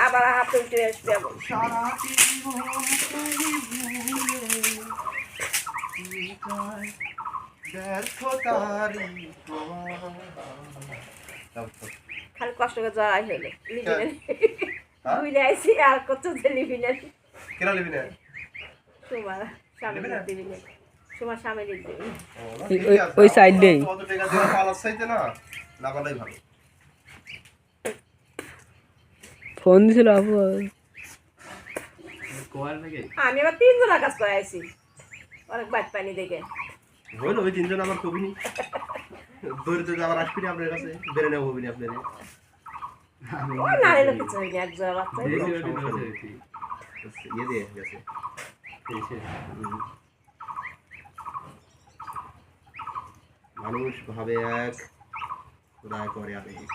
আবার হাতে উঠে আসবে খালি কষ্ট করে যাওয়াই হলো বুঝলে আইসি আর কত লিবি না কেনা লিবি না তোমার স্বামী দিবি না তোমার স্বামী দিবি ওই সাইড দেই কত টাকা দিয়ে পালাস চাইতে না না পালাই ভালো ফোন দিছিল আপু আমি আবার 3 জনের কাজ করে আইছি অনেক বাদ পানি দেখে হইল ওই 3 জন আমার কবি নি দৌড়তে আবার আসবি না আপনার কাছে বেরে নেব হবি না আপনারে ওই নারী লোক কিছু হয়নি এক জোড়া বাচ্চা ইয়ে দিয়ে গেছে মানুষ ভাবে এক খোদা করে আরেক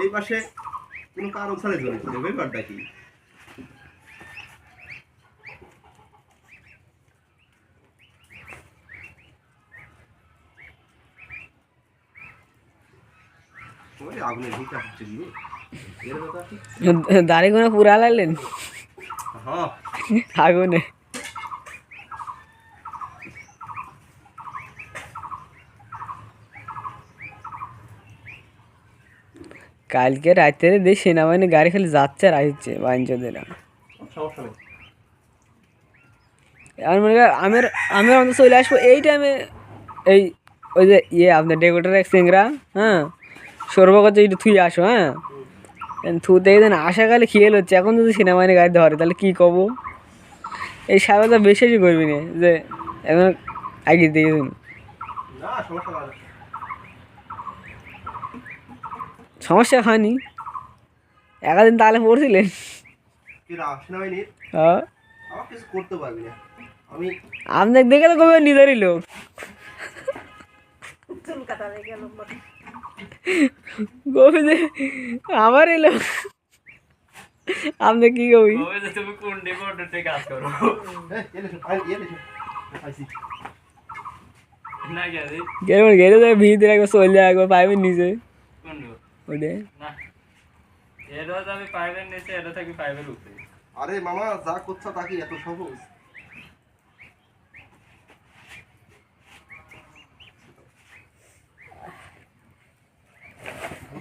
এই পাশে কোনো কারণ ছাড়া জড়িত ব্যাপারটা কি আগুনের ভিতরে হচ্ছে গিয়ে দাড়ি গোনা পুরা লাগলেন হ্যাঁ আগুনে কালকে রাতে দেখ সেনাবাহিনী গাড়ি খালি যাচ্ছে আর আসছে বাঞ্চদেরা সমস্যা নেই আমার মনে হয় আমি আমাদের চলে আসবো এই টাইমে এই ওই যে আপনার ডেকোরেটার এক সিংরা হ্যাঁ সর্ব কাছে একটু থুই আসো হ্যাঁ থুতে দেন আশাকালে খেয়াল হচ্ছে এখন যদি সেনাবাহিনী গাড়ি ধরে তাহলে কী কব এই সাহেব তো বেশি করবি না যে এখন আগে দিয়ে দিন সমস্যা হয়নি একাদিন তাহলে পড়ছিলেন হ্যাঁ আপনাকে দেখে তো কবে নিদারি লোক গোবিন্দে আমার এলো আপনি কি কবি তুমি কোন ডিপার্টমেন্টে কাজ করো না গেলে গেলে তো ভিতরে একবার চলে একবার পাইবেন নিচে কোন ওটা না এর রোজ আমি পাইবেন নিচে এটা থাকি পাইবেন উপরে আরে মামা যা করছো তা কি এত সহজ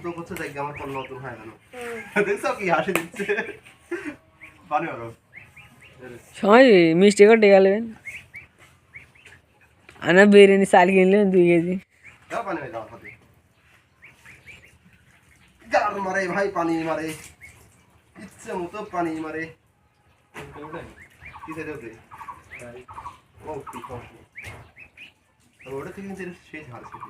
তো করছে দেখ আমার কোন নতুন হয় না দেখছো কি হাসি দিচ্ছে বানি আরো সময় মিষ্টি করে গেলেন আনা বিরিয়ানি চাল কিনলেন 2 কেজি দাও পানি দাও হাতে গার মারে ভাই পানি মারে ইচ্ছে মতো পানি মারে কি দেবে ওকে ও কি কষ্ট ওটা থেকে যে সেই ঝাল ছিল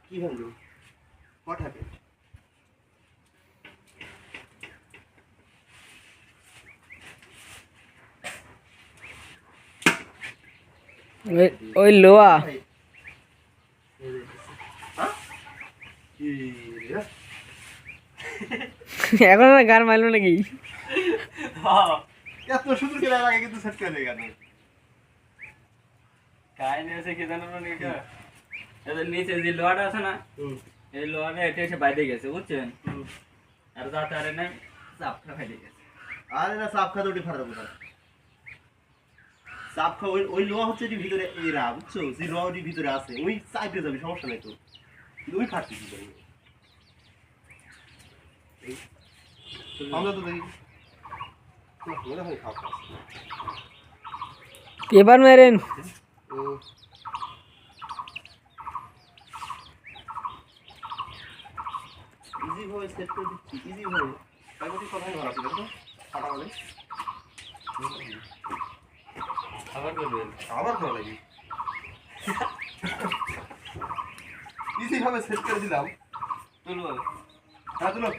কি হলো? What happened? ওই লোয়া এখন গান মারলো নাকি এত সুন্দর করে লাগে কিন্তু সেট করে গেল কাই নিয়েছে কি জানো না এটা এদের নিচে যে লোহাটা আছে না এই লোহাটা এটা এসে বাইরে গেছে বুঝছেন আর যাতে আরে না চাপটা ফেটে গেছে আরে না চাপ খাতে ওটি ফাটা দেবো চাপ খা ওই লোহা হচ্ছে এটি ভিতরে এরা বুঝছো যে লোহাটি ভিতরে আছে ওই চাইপে যাবে সমস্যা নাই তো তুমি খাচ্ছি কি করে আমরা তো দেখি মনে হয় খাওয়া পেপার মেরেন ইজি ভাবে সেট করে দিচ্ছি ইজি ভাবে তাই বলি কথাই ভালো আছে দেখো কাটা বলে আবার করবেন আবার ভালো লাগে ইজি ভাবে সেট করে দিলাম তুলবো হ্যাঁ তুলো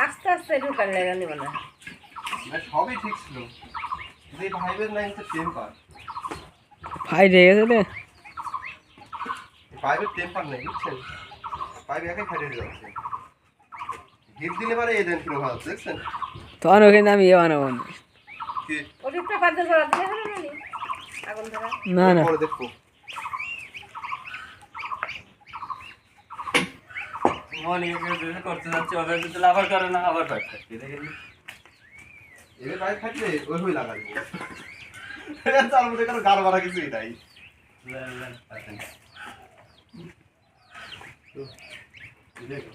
আস্তে আস্তে ঢুকান লাগানি মনে হয়। না সবই ঠিক ছিল যে ভাইবের নাই হচ্ছে টেম্পার ভাই রেগে গেছে রে পাইপের টেম্পার নেই বুঝছেন পাইপ একাই ফাটে যাচ্ছে হিট দিলে পারে এই দেন কিরকম ভালো দেখছেন তখন ওখানে আমি ইয়ে বানাবো না। কি ওটা পেপার দিয়ে ধরা দিলে হলো না নি? আগুন ধরা না না পরে দেখবো মনে করতে যাচ্ছে ওদের যদি আবার করে না আবার ফাটছে দেখেন এবার পাইপ ফাটলে ওই হই লাগাই এটা তার মধ্যে কোনো গাড় বাড়া কিছুই নাই দেখো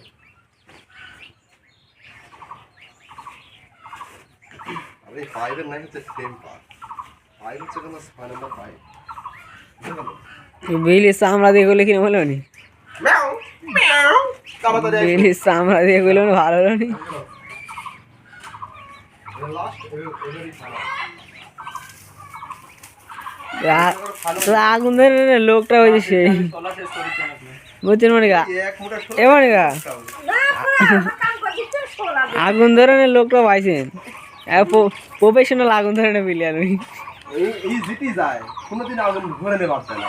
আরে পাইপের নাই হচ্ছে টেম্পার পাইপ হচ্ছে কোনো 6 নম্বর পাইপ বিলি চামড়া দিয়ে গেলে কিনে হলো নি ম্যাও ম্যাও তাড়াতাড়ি আসো। বিলি চামড়া দিয়ে গেলে ভালো হলো নি লাস্ট এবারই ছাড়া আগুন ধরে রে লোকটা ওই যে সেই তলা শেষ করেছেন আপনি বুঝছেন মনিকা এক মুঠা এ মনিকা না কাম করে দিতে শোলা আগুন ধরে লোকটা পাইছেন প্রফেশনাল আগুন ধরে বিলি আমি এই জিটি যায় কোনোদিন আগুন ধরে নিতে পারছে না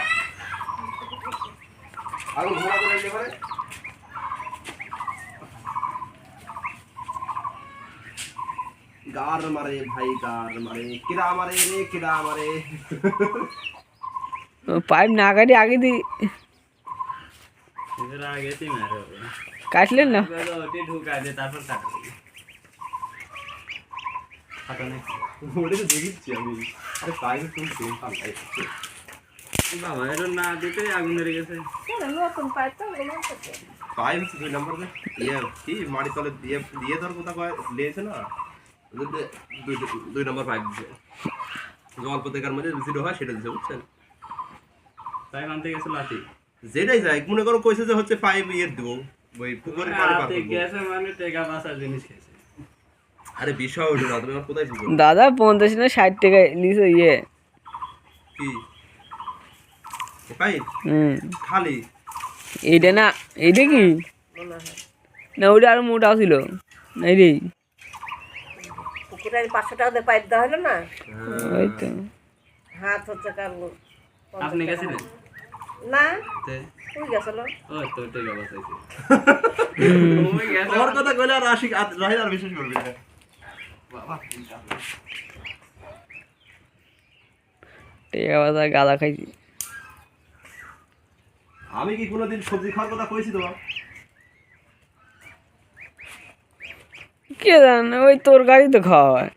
আগুন ঘোরা করে নিতে পারে গার মারে ভাই গার মারে কিরা মারে রে কিরা মারে পাইপ না কাটি আগে দি এদের আগে তুই মারো কাটলেন না ওটি ঢুকা দে তারপর কাটা কাটা নেই ওটা তো দেখিচ্ছি আমি আরে পাইপে তুমি সেম পাল্টাই বাবা এটা না দিতে আগুন ধরে গেছে নতুন পাইপ তো ওগুলো করতে পাইপ হচ্ছে 2 নম্বর রে ইয়ে কি মাটি তলে দিয়ে দিয়ে ধর কোথা কয় লেছে না দুই নম্বর পাইপ দিছে অল্প দেখার মধ্যে জিরো হয় সেটা দিছে বুঝছেন তাই মানতে গেছে লাঠি যেটাই যাই মনে করো কইছে যে হচ্ছে পাইপ ইয়ে দেবো ওই পুকুরে পানি পার হাতে করবো। গেছে মানে টেকা বাসার জিনিস খেয়েছে আরে বিষয় ওঠে না তুমি আমার কোথায় পুকুর দাদা 50 না 60 টাকা নিছে ইয়ে কি পাইপ খালি এইটা না এইটা কি মনে হয় না ওটা আরো মোটা ছিল এই রে পুকুরে 500 টাকা দিয়ে পাইপ দেওয়া হলো না ওই তো হাত হচ্ছে কারণ আপনি গেছিলেন না তে তুই গেছিল ও তো টেকা বাসাইছে ওই গেছে তোর কথা কইলে আর রাশি রাহিল আর বিশ্বাস করবি না বাবা টাকা বাজা গাদা খাইছি আমি কি কোনোদিন সবজি খাওয়ার কথা কইছি তোমার কে জান ওই তরকারি তো খাওয়া হয়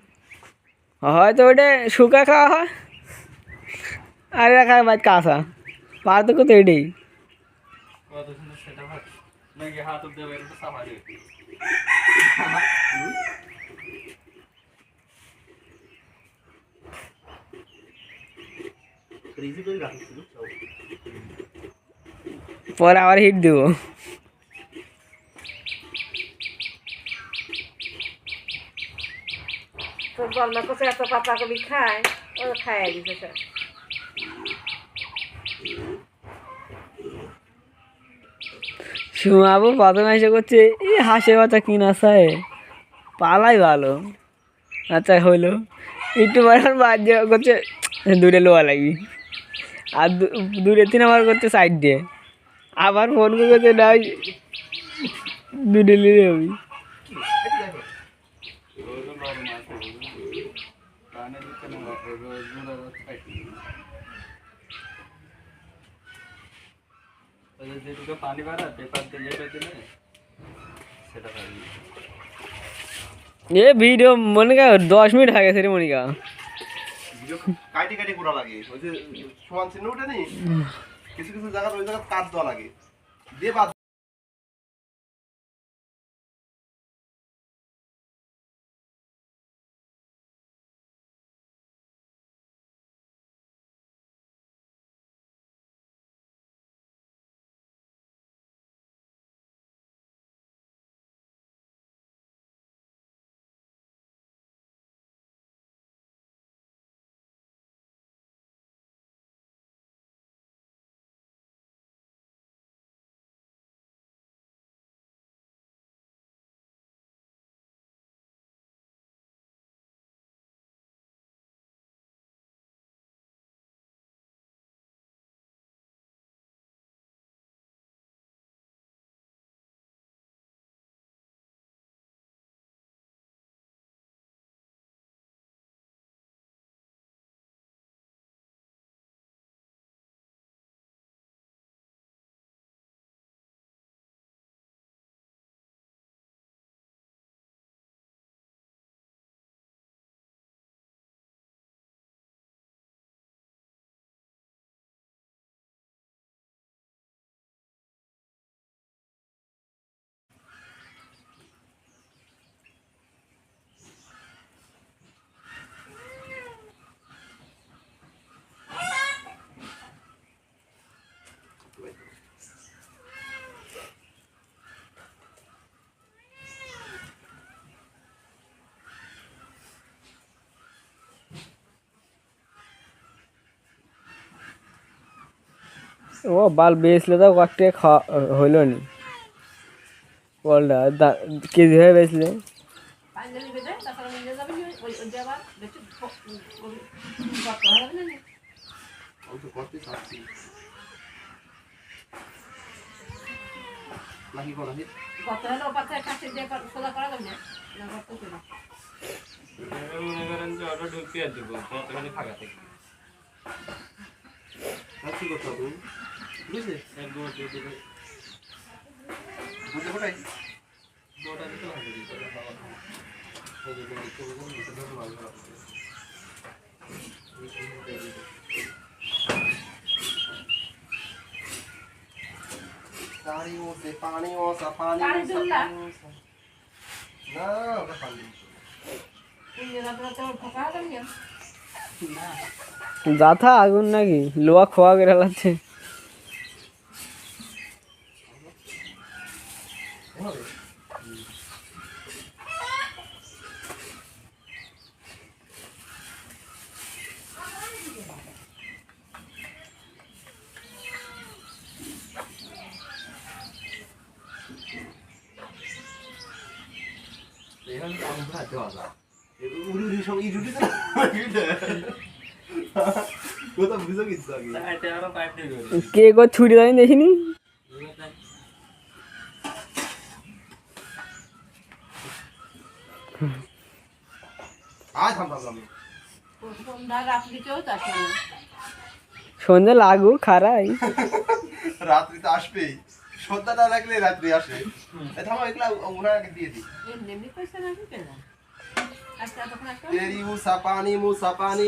হয়তো ওটা শুকা খাওয়া হয় আর এরা খায় ভাই কাঁচা পার্থক্য তো এটাই কত সুন্দর সেটা ভাত নাকি হাত উঠে বের তো সাফারি রিজি করে রাখিস পরে আবার হিট দেবো তোর বলমা কোসে এত পাতা কবি খায় ও খায় দিছে স্যার শুমাবো প্রথমে এসে করছে এই হাঁসের বাচ্চা কিনা চায় পালাই ভালো আচ্ছা হইলো একটু পর বাদ যাওয়া করছে দূরে লোয়া লাগবি আর দূরে 3 নাম্বার করছে সাইড দিয়ে আবার ফোন করছে না দূরে নিয়ে যাবি কানে দিতে না রোজ খাইছি ওই যে দুটো পানি বাড়া পেপার দিয়ে যেটা দিলে সেটা পাবি এ ভিডিও মনিকা 10 মিনিট হয়ে গেছে রে মনিকা কাটি কাটি করা লাগে ওই যে সমান চিহ্ন ওঠে নি কিছু কিছু জায়গা ওই জায়গা কাট দেওয়া লাগে দিয়ে বাদ ও বাল বেচলে তো কয়েকটা খাওয়া হইলো নি বলটা কেজি হয়ে বেচলে পাঞ্জাবি বেঁধে তারপরে নিয়ে যাবেন ওই ওই যে আবার বেশি কষ্ট হবে না আমি তো করতে চাচ্ছি নাকি করা হয় কত হলো পাশে কাছে দিয়ে সোজা করা যাবে না না কত করে মনে করেন যে অটো ঢুকিয়ে দেবো কতখানি ফাঁকা থেকে আর কি করতে হবে বুঝলে এক গোটা দিয়ে দেবে বুঝতে কোথায় গোটা দিতে হবে पानियों से पानियों सा पानी पानी सा दूंगा। पानियों सा ना ওটা পানি তিন দিন আপনারা তো ঠকা হবেন না যাথা আগুন নাকি লোয়া খোয়া করে লাগছে হবে এখানে তো আমি ভাত দেওয়া যায় উড়ি উড়ি সব এই জুটি কোথা বুঝো কিছু আগে এটা আরো পাইপ দিয়ে দেবে কে গো ছুটি দেয়নি দেখিনি আজ থাম থাম আমি সন্ধ্যা রাত্রি কেউ তো আসে না সন্ধ্যে লাগু খারাই রাত্রি তো আসবেই সন্ধ্যা না লাগলে রাত্রি আসে থামো এগুলা ওনাকে দিয়ে দিই এমনি এমনি পয়সা না কেন আচ্ছা তখন একটা तेरी मूसा पानी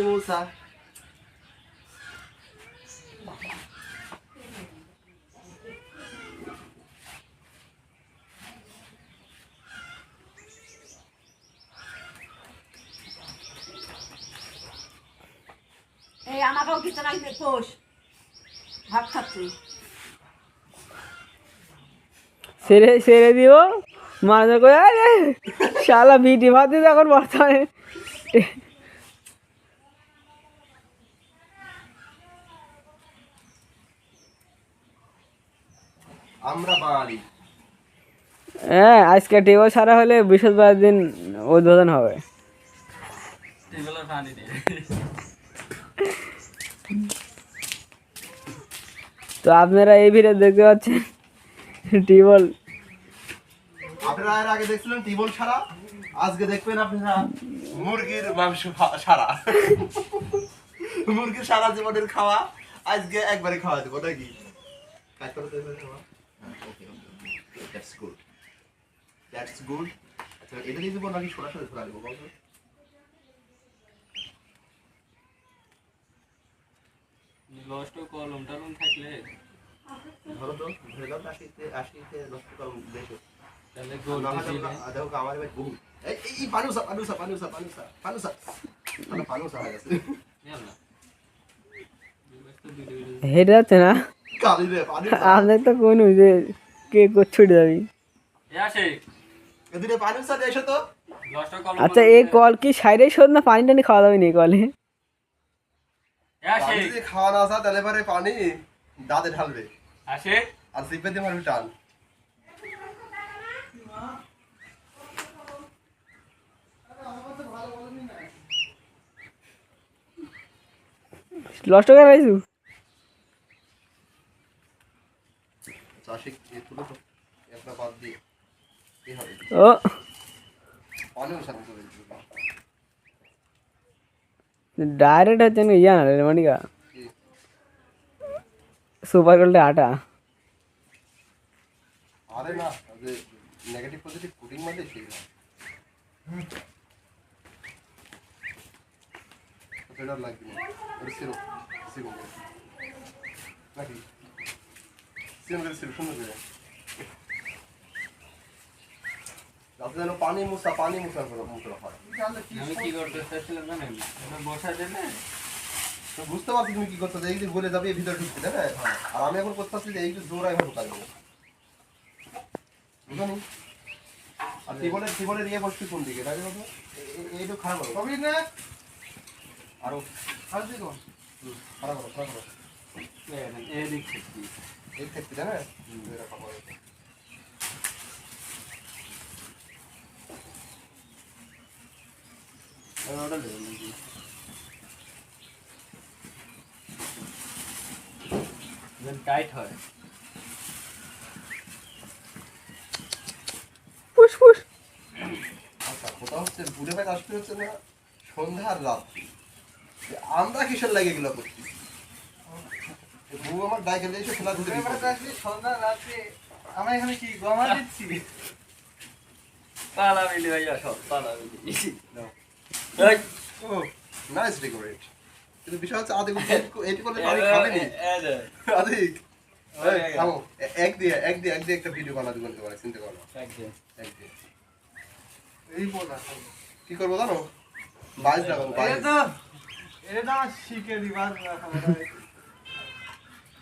मूसा এই আমাকেও কিছু নাই পোষ ভাত খাচ্ছি সেরে সেরে দিব মাঝে করে আরে শালা বিটি ভাত দিতে এখন বর্তমানে আমরা বাঙালি হ্যাঁ আজকে টেবল সারা হলে বৃহস্পতিবার দিন উদ্বোধন হবে টেবিলের পানি দিয়ে তো আপনারা এই ভিডিও দেখতে পাচ্ছেন টেবল আপনারা এর আগে দেখছিলেন টিবল ছাড়া আজকে দেখবেন আপনারা মুরগির মাংস সারা মুরগির সারা জীবনের খাওয়া আজকে একবারে খাওয়া দেবো নাকি কাজ করতে ওকে দ্যাটস গুড আচ্ছা এটা দিয়ে দেবো নাকি সোনার সাথে ধরা দেবো বলতো লস্ট কলম টলম থাকলে ধরো তো ধরে দাও আশিতে নষ্ট করো দেখো তাহলে গোল দিলে দেখো আমার ভাই বহু এই পানুসা হয়ে গেছে না হেঁটে যাচ্ছে না কালি রে পানুসা আপনার তো কোন যে কে ছুটে যাবি এ আসে এদিকে পানুসা এসো তো লস্ট কলম আচ্ছা এই কল কি সাইডে শোধ না পানি টানি খাওয়া যাবে না এই কলে এ আসে পানি যদি খাওয়া না আসা তাহলে পরে পানি দাঁতে ঢালবে আসে আর জিপে দিয়ে মারবি টান লস্ট করে রাখছু চাষিক তুলো তো একটা বাদ দিয়ে কি হবে ও পানির সাথে করে দিবি ডাইরেক্ট হচ্ছে না ইয়া না রে মানিকা সুপার গোল্ডে আটা আরে না যে নেগেটিভ পজিটিভ কোটিং মানে সেই না সেটা লাগবে না ওটা সিরো নাকি সিরো সুন্দর করে যাতে যেন পানি মুসা করে মুখে হয় আমি কি করতে চাইছিলাম জানেন আমরা বসা দেন না তো বুঝতে পারছি তুমি কি করছো এই যে বলে যাবে ভিতরে ঢুকতে তাই না আর আমি এখন করতেছি যে এই যে জোড়া এখানে ঢুকা দেবো বুঝলি আর টিবলের ইয়ে বসছি কোন দিকে তাই বলতো এইটা খারাপ করো কবি না আরো খারাপ করো এদিক থেকে এই ক্ষেত্রে না এরকম হবে। ওটা দেবো নাকি টাইট হয় ফুস ফুস। আচ্ছা কথা হচ্ছে বুড়ে ভাই আসতে হচ্ছে না সন্ধ্যা আর রাত্রি আমরা কিসের লাগে এগুলো করছি বউ আমার ডাইকে এসে খেলা ধুতে সন্ধ্যা রাত্রে আমরা এখানে কি গমা দিচ্ছি পালা মিলি ভাইয়া সব পালা মিলি ও নাইস ডেকোরেট কিন্তু বিষয় হচ্ছে আদিক এটি করলে পানি খাবে নি আদিক থামো এক দিয়ে একটা ভিডিও বানা দিবেন তোমার চিন্তা করো এক দিয়ে এই বলা কি করবো জানো বাইশ লাগাবো বাইশ এটা আমার শিখে দিবার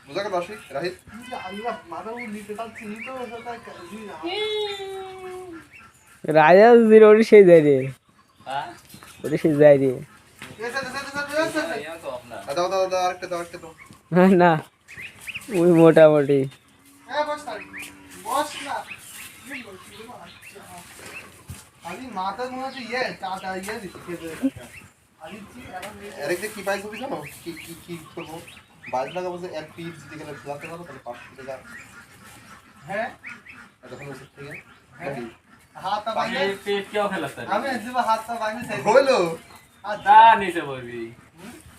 বুঝা গেল আশিক রাহিত আমরা মাথা নিতে পারছি নি তো রাজা জিরো ওটি সেই যায় রে, ওটি সেই যায় রে। দাও আরেকটা দাও না ওই মোটামুটি বস না আমি মাথা মনে হচ্ছে চাটা দিচ্ছি খেতে আরেকটা কি পাই করবি জানো কি করবো বাইশ লাগাবো যে এক পিস যদি গেলে ফেলাতে পারো তাহলে 500 টাকা হ্যাঁ তখন ওষুধ থেকে হাতটা বাইরে পেট কেউ ফেলাতে আমি আসবো হাতটা বাইরে হইলো তা নিচে বলবি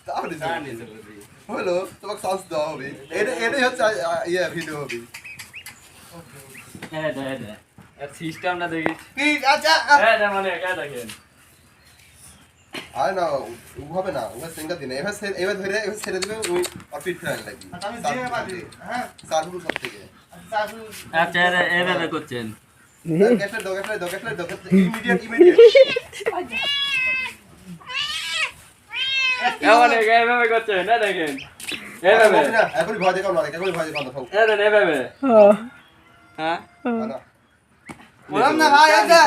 তাহলে তা নিচে বলবি হইলো তোমাকে চান্স দেওয়া হবে এটাই হচ্ছে ভিডিও হবে হ্যাঁ আর সিস্টেমটা দেখিস কি আচ্ছা হ্যাঁ মানে কে দেখেন আর না হবে না ওকে সিঙ্গা দিনে এবার ধরে ছেড়ে দিবে ওই আর পিট ফেরান লাগবে আমি দিয়ে পারি হ্যাঁ সারবুল সব থেকে আচ্ছা এভাবে করছেন দোকানে ইমিডিয়েট এভাবে করছেন না দেখেন এভাবে এখন ভয় দেখাও না এখন ভয় দেখাও না থাক এভাবে হ্যাঁ না বললাম না ভাই এটা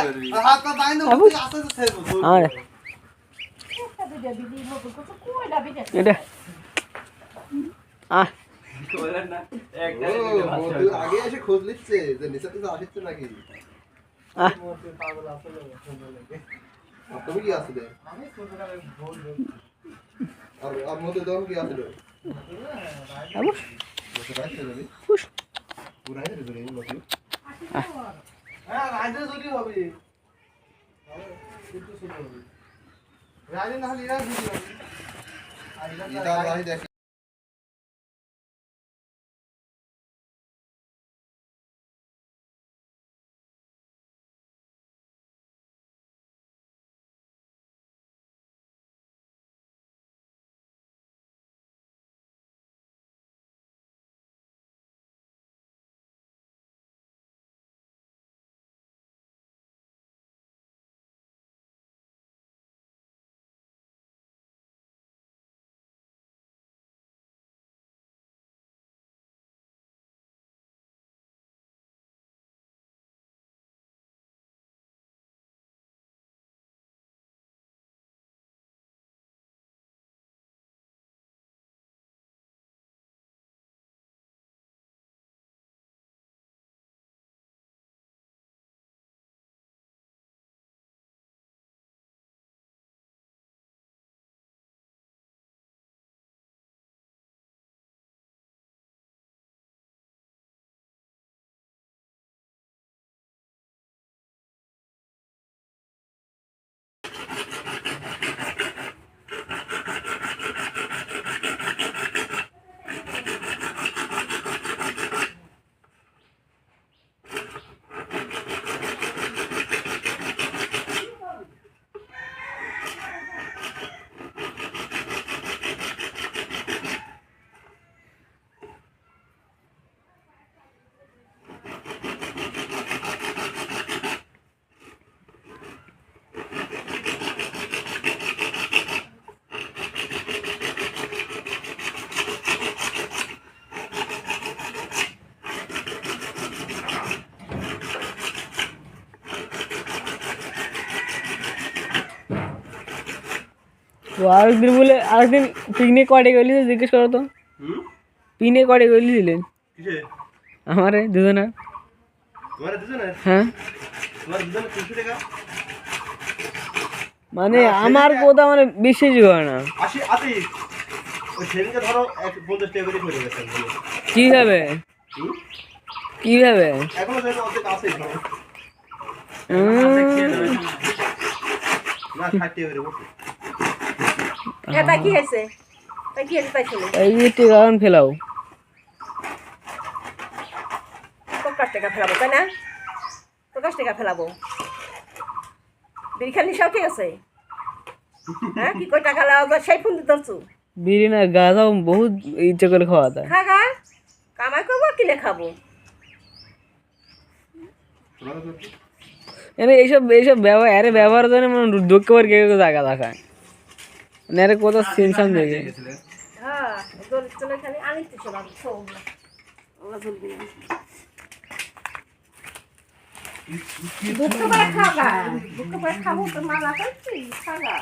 হাতটা বাইরে আস্তে আস্তে ছেড়ে আর এটা আহ বলেন না একটা আগে এসে খোঁজ নিচ্ছে যে নিচে তো আসছে নাকি আহ পাগল আসলে তুমি কি আসলে আমি ছোটবেলায় ভুল আর মধ্যে দাম কি আসলে আবু বসে রাখতে যাবি ফুস পুরাই রে রে মতি হ্যাঁ রাজে যদি হবে কিন্তু শুরু হবে রাজে না হলে এরা যদি হবে এটা রাহি দেখ ও আরেকদিন বলে আরেকদিন পিকনিক কয়টা গেলি জিজ্ঞেস করো তো পিনে করে গলি দিলেন কিসে আমারে দুজনা তোমার দুজনে হ্যাঁ তোমার দুজনে 300 টাকা মানে আমার কথা মানে বিশ্বাস করে না আসি আতি ওই সেদিনকে ধরো 50 টাকা করে পড়ে গেছে কিভাবে কিভাবে এখনো যেন অর্ধেক আছে ধরো না 60 টাকা করে বসে এটা কি হয়েছে তাই কি হয়েছে তাই শুনে এই যে টিকান ফেলাও প্রকাশ টাকা ফেলাবো তাই না প্রকাশ টাকা ফেলাবো বিড়ি খালি সব ঠিক আছে হ্যাঁ কি কয় টাকা লাগাও সেই ফোন দিতে ধরছু বিড়ি না গাঁজাও বহুত ইচ্ছে করে খাওয়া যায় খা খা কামাই করবো কিনে খাবো এনে এইসব এইসব ব্যবহার আরে ব্যবহার জানে মানে দুঃখ করে কেউ কেউ জায়গা দেখায় মানে আরে কত সিনসাম দেখে হ্যাঁ দোল চলে খালি আনিতে চলো ওরা চলবি না দুঃখ করে খাগা দুঃখ করে খাবো তো মালা করছি খাগা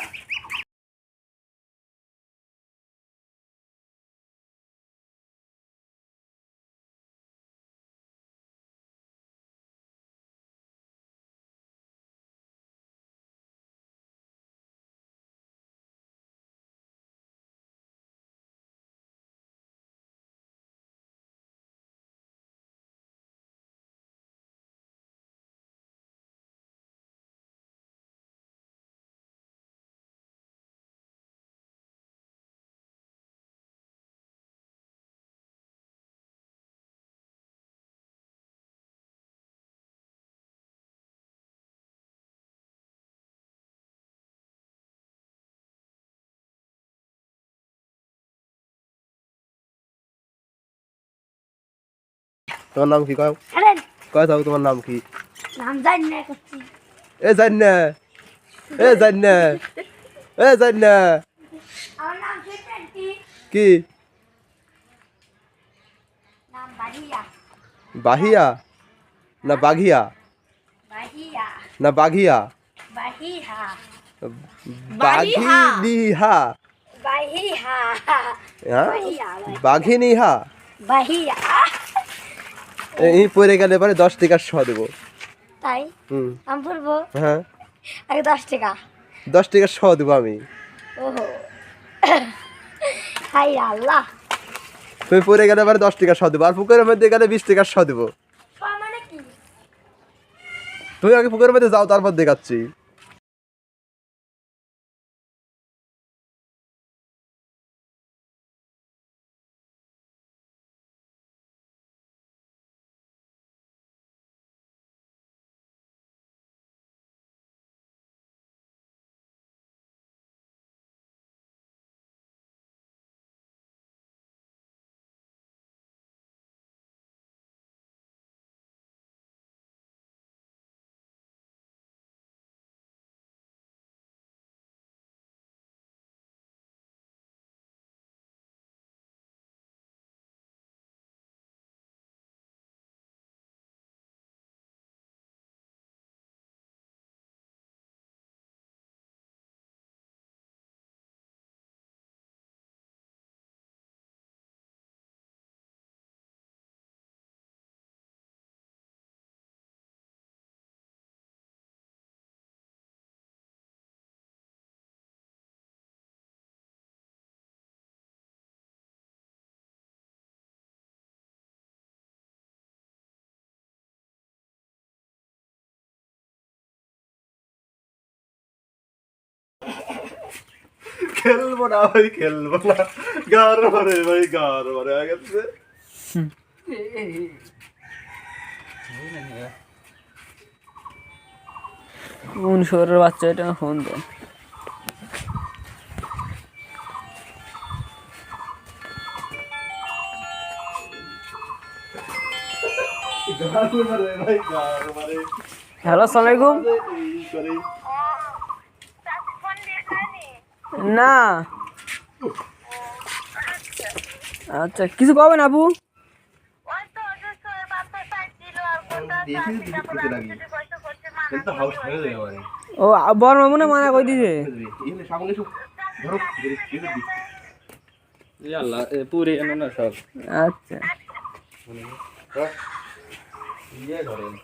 তোমার নাম কি কয় কয় দাও তোমার নাম কি নাম জানি না করছি এ জান না এ জান না এ জান না আমার নাম সেটান্টি কি নাম বাহিয়া বাহিয়া না বাঘিয়া বাহিয়া না বাঘিয়া বাহিহা বাঘিনিহা বাহিহা হ্যাঁ বাহিয়া বাঘিনিহা বাহিয়া এই পড়ে গেলে পরে 10 টাকা শ দেবো তাই হুম আমি বলবো হ্যাঁ আগে 10 টাকা 10 টাকা শ দেবো আমি ওহো হাই আল্লাহ তুমি পড়ে গেলে পরে 10 টাকা শ দেবো আর পুকুরের মধ্যে গেলে 20 টাকা শ দেবো মানে কি তুমি আগে পুকুরের মধ্যে যাও তারপর দেখাচ্ছি খেলবো না ভাই খেলবো না গার মারে ভাই গার মারে আগে কোন শহরের বাচ্চা এটা ফোন দেয় গার মারে ভাই গার মারে হ্যালো আসসালামু আলাইকুম এই করে না আচ্ছা কিছু কবে না আপু দেখি দিদি করতে লাগি কিন্তু হাউস হয়ে যাবে মানে ও বড় মামু না মানা কই দিছে এই সামনে এসো ধরো আল্লাহ পুরি এনে না সব আচ্ছা ইয়ে করেন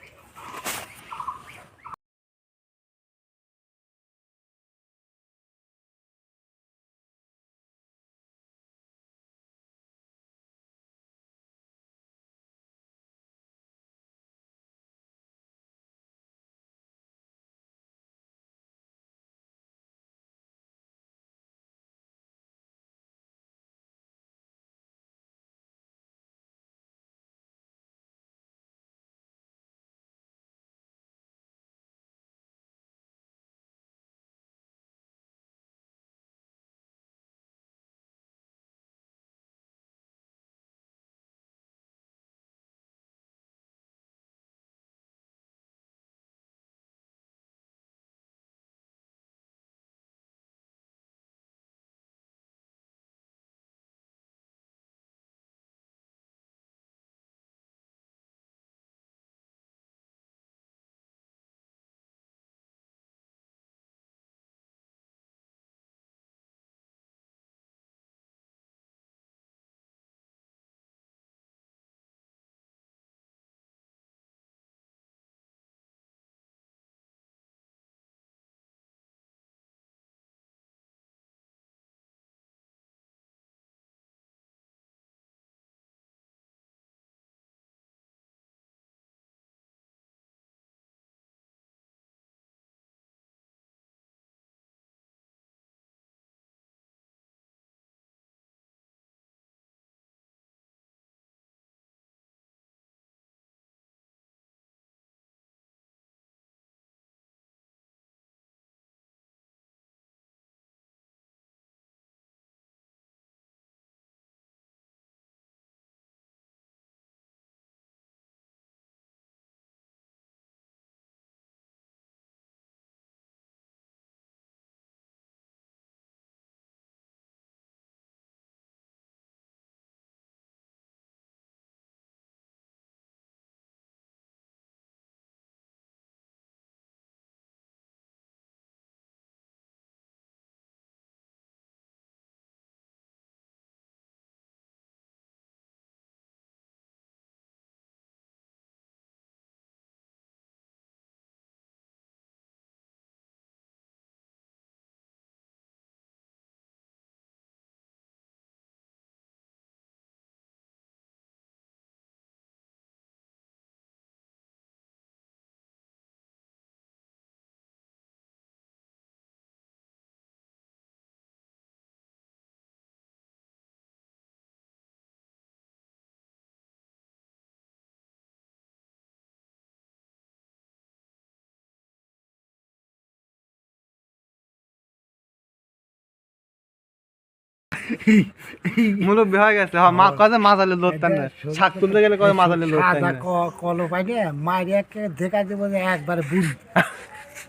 মুরব্বী হয়ে গেছে হ্যাঁ মা কাজে মাজালে লড়তেন না শাক তুলতে গেলে কয় মাজালে লড়তেন না কলো পাইলে মারিয়াকে দেখা দেবো যে একবারে বুড়ি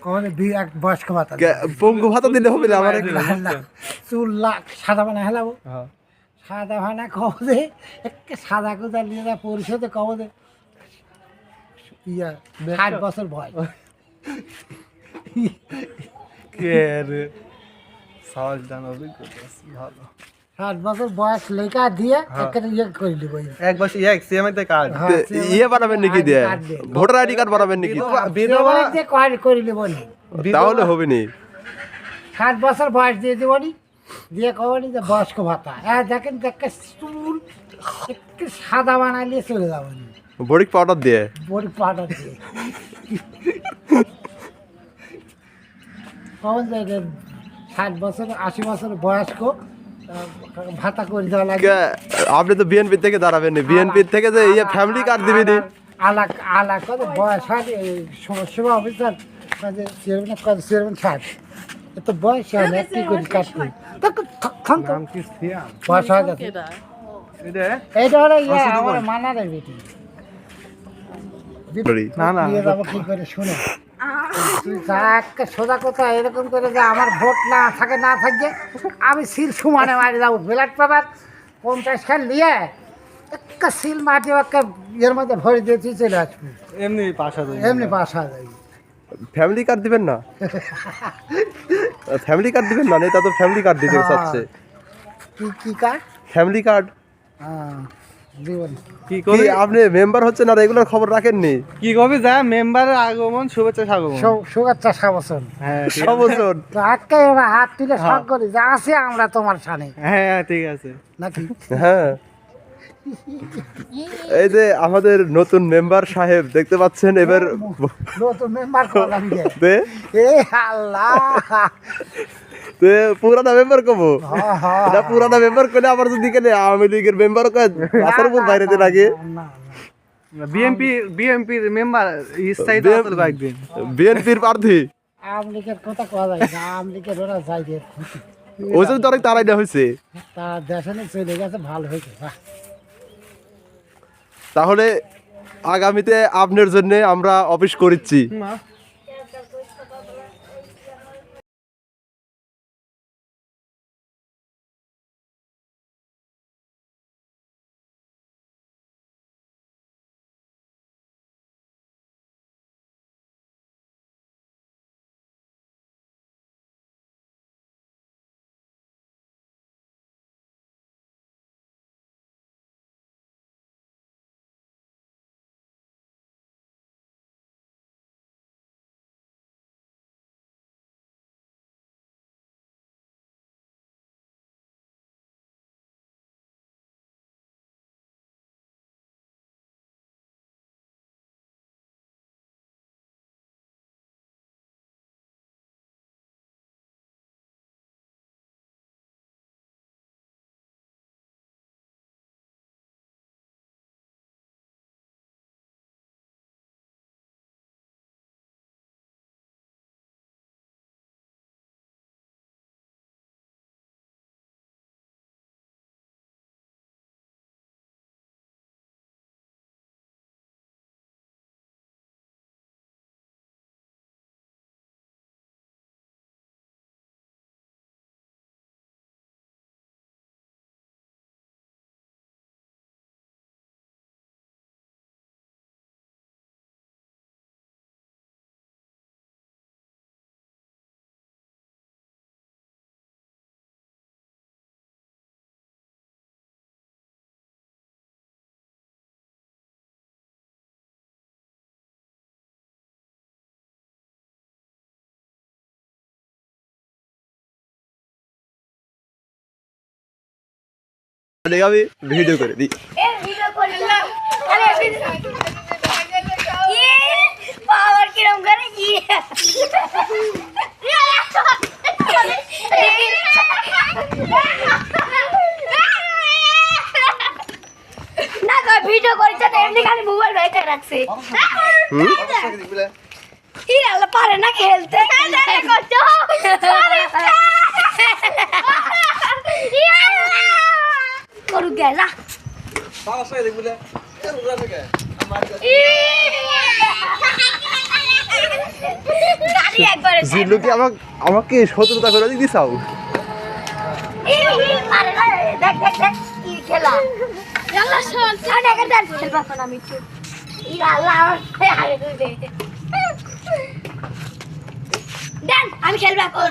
কখনো এক বয়স্ক ভাতা পঙ্গু ভাতা দিলে হবে না আমার চুল সাদা বানা হেলাবো সাদা বানা কব যে একে সাদা কোথা নিয়ে যা পরিষদে কব যে ইয়া 60 বছর বয়স কে রে সাহস দান অভিজ্ঞতা ভালো 60 বছর বয়স লেখা দিয়ে একটা ইয়ে করে দিব এক বছর এক সিএমআই তে কার্ড ইয়ে বানাবেন নাকি দিয়ে ভোটার আইডি কার্ড বানাবেন নাকি বিধবা যে কয় করে দিব নি তাহলে হবে নি 60 বছর বয়স দিয়ে দিব নি দিয়ে কব নি যে বয়স্ক ভাতা দেখেন একটা চুল একটু সাদা বানাইলে চলে যাবো নি বড়ি পাউডার দিয়ে বড়ি পাউডার দিয়ে কখন যায় 60 বছর 80 বছর বয়স্ক ভাতা করে দেওয়া লাগে আপনি তো বিএনপি থেকে দাঁড়াবেন না বিএনপি থেকে যে ইয়ে ফ্যামিলি কার্ড দিবি নি আলাক আলাক কত বয়স হয় সভা অফিসার কাজে চেয়ারম্যান সাহেব এত বয়স হয় না কি করি কাজ করি নাম কি সিয়াম বয়স হয়ে গেছে এটা এইটা হলো ইয়ে আমার মানারে বেটি না, না। বিয়ে যাবো কি করে শুনে তুই একটা সোজা কথা এরকম করে যে আমার ভোট না থাকে না থাকবে আমি সিল সমানে মারি যাবো ব্যালট পেপার 50 খান নিয়ে একটা সিল মাটি একটা এর মধ্যে ভরে দিয়ে তুই চলে আসবি এমনি পাশা দেয় এমনি পাস হয়ে যাবি ফ্যামিলি কার্ড দিবেন না ফ্যামিলি কার্ড দিবেন না নেতা তো ফ্যামিলি কার্ড দিতে চাচ্ছে কি কাজ ফ্যামিলি কার্ড হ্যাঁ দিবেন। কি কি কবি আপনি মেম্বার হচ্ছেন আর এগুলোর খবর রাখেননি? কি কবি যা মেম্বারের আগমন শুভেচ্ছা স্বাগমন। শুভেচ্ছা স্বাগতম। হ্যাঁ ঠিক আছে। সবজন তো আজকে ওরা হাত তুলে সব করি যা আছে আমরা তোমার সামনে হ্যাঁ ঠিক আছে। নাকি? হ্যাঁ এই যে আমাদের নতুন মেম্বার সাহেব দেখতে পাচ্ছেন এবার নতুন মেম্বার করলাম যে তে এ আল্লাহ তে পুরানা মেম্বার কবো হ্যাঁ, হ্যাঁ। এটা পুরানা মেম্বার করে আবার যদি কেন আওয়ামী লীগের মেম্বার কয় রাস্তার উপর বাইরে দিন আগে না, না। বিএমপির মেম্বার স্থায়ী BM আসলে কয়েকদিন। বিএনপির প্রার্থী আওয়ামী লীগের কথা কওয়া যায় না, আওয়ামী লীগের ওরা যাই রে ওই জন্য তো অনেক তারাই দেওয়া হয়েছে। তা দেশে নিয়ে চলে গেছে ভালো হয়েছে বাহ। তাহলে আগামীতে আপনার জন্য আমরা অফিস করিচ্ছি। আমি ভিডিও করে দিই। এ ভিডিও করলাম আরে পাওয়ার কিরম করে কি না গো ভিডিও করছে তো এমনি খালি মোবাইল বাইতে রাখছে ই আল্লাহ পারে না খেলতে করছো করু গেলা গাড়ি একবারে জিল্লু কি আমাকে শত্রুতা করে দিতে চাও? পারে না দেখ দেখ দেখ কি খেলা আল্লাহ শোন আরে আগে দেন খেলবা না আমি একটু ই আল্লাহ আমার আরে তুই দে দেন আমি খেলবা কর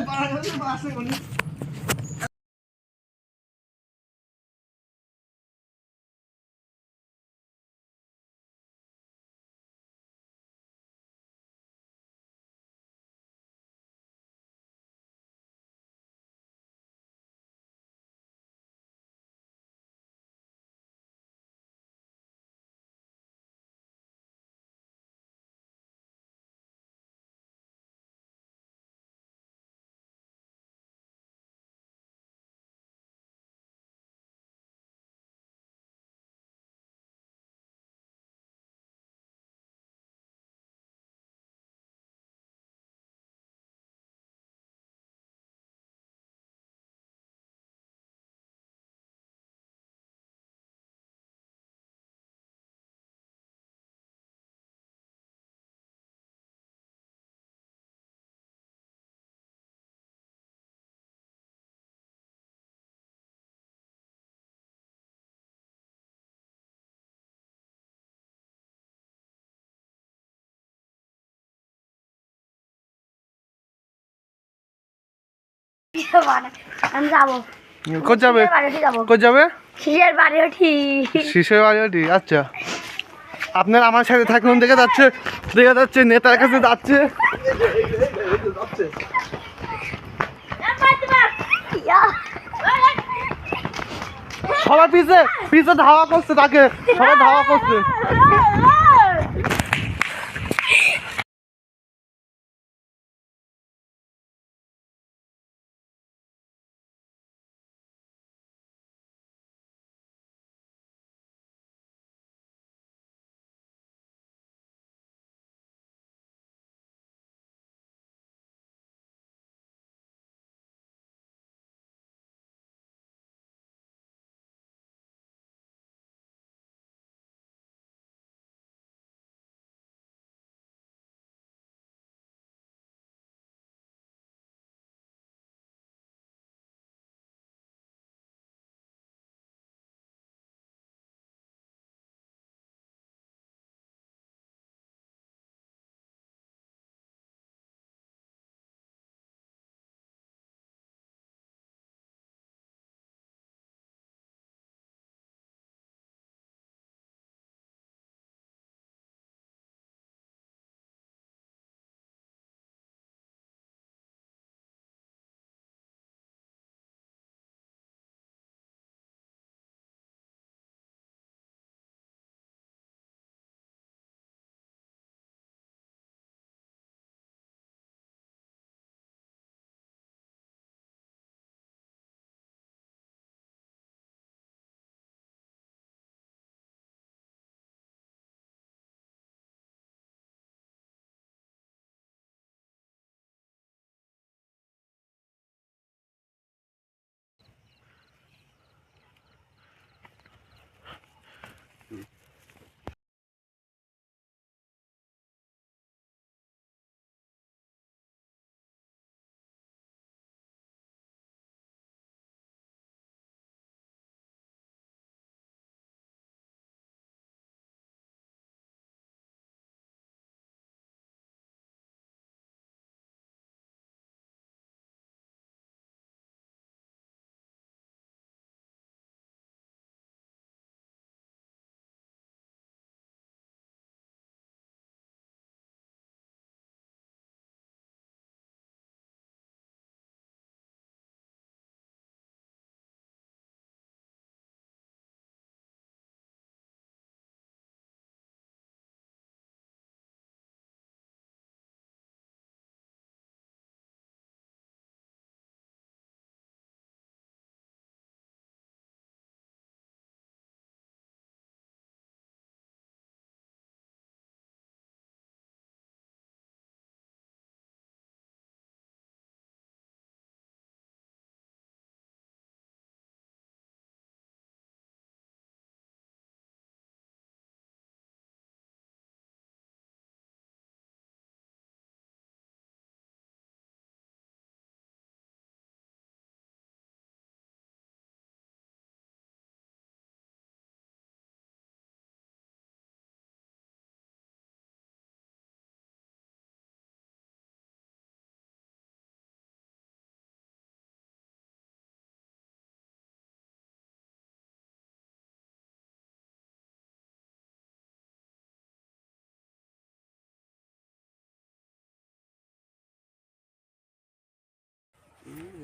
আমি যাবো কোথায় যাবে? বাড়িতে যাবো কোথায় যাবে? কিসের বাড়ি ওঠি শিশের বাড়ি ওটি আচ্ছা আপনার আমার সাথে থাকুন দেখা যাচ্ছে নেতার কাছে যাচ্ছে সবাই পিছে পিছে ধাওয়া করছে তাকে সবাই ধাওয়া করছে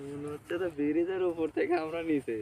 মনে হচ্ছে তো ব্রিজের উপর থেকে আমরা নিচে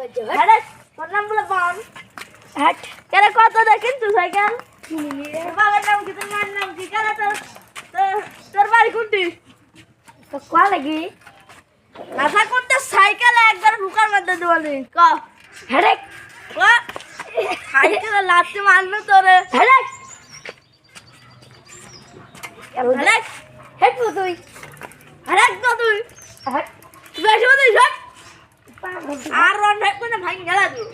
আরে তোর নাম বলে বান হ্যাট কেন কত দেখেন তুই সাইকেল বাবার নাম কি তোর মার নাম কি কেন তোর বাড়ি কোনটি তো কোয়া লাগি নাসা কোনটা সাইকেল একবার ঢুকার মধ্যে দেওয়ালি ক হেডেক ক সাইকেল লাতে মারলো তোরে হেডেক হেডেক হেড তুই হেডেক তো তুই হেড তুই এসে তুই সব আর রন ভাই কোনে ভাই গেলা তুই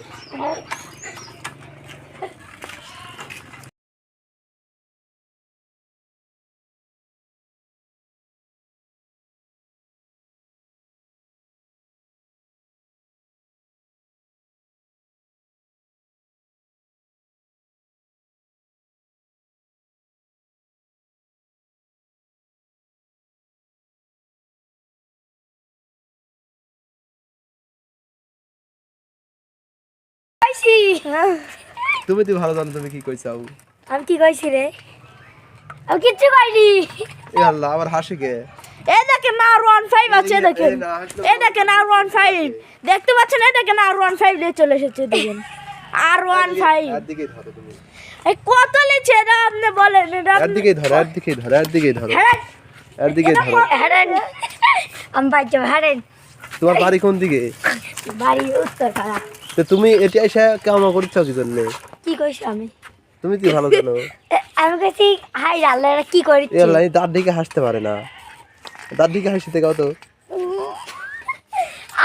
তুমি তো ভালো জানো তুমি কি কইছাও। আমি কি কইছি রে আমি কিচ্ছু কইনি এ আল্লাহ আবার হাসি কে? এই দেখেন না R15 আছে দেখেন এই দেখেন R15 দেখতে পাচ্ছেন এই দেখেন R15 দিয়ে চলে এসেছে দেখেন R15 আর দিকে ধরো তুমি। এই কত লিছে এটা আপনি বলেন এটা আর দিকে ধরো, আর দিকে ধরো, আর দিকে ধরো, হেরেন আর দিকে ধরো। হেরেন আমি বাইতে হেরেন তোমার বাড়ি কোন দিকে? বাড়ি উত্তর পাড়া তো তুমি এটা এসে কেমন করছো কি জন্য? কি কইছ আমি তুমি কি ভালো জানো। আমি কইছি হাই আল্লাহ এটা কি করিস এ আল্লাহ দাঁত দিকে হাসতে পারে না, দাঁত দিকে হাসিতে গাও তো।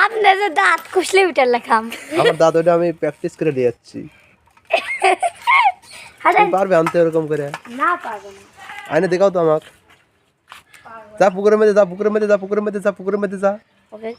আপনি যে দাঁত কুছলে উঠার লেখাম আমার দাঁত ওটা আমি প্র্যাকটিস করে দিয়ে যাচ্ছি। হারেন তুমি পারবে আনতে এরকম করে? না পারবো না আইনে দেখাও তো আমাকে। যা পুকুরের মধ্যে যা, পুকুরের মধ্যে যা, পুকুরের মধ্যে যা, পুকুরের মধ্যে যা। ওকে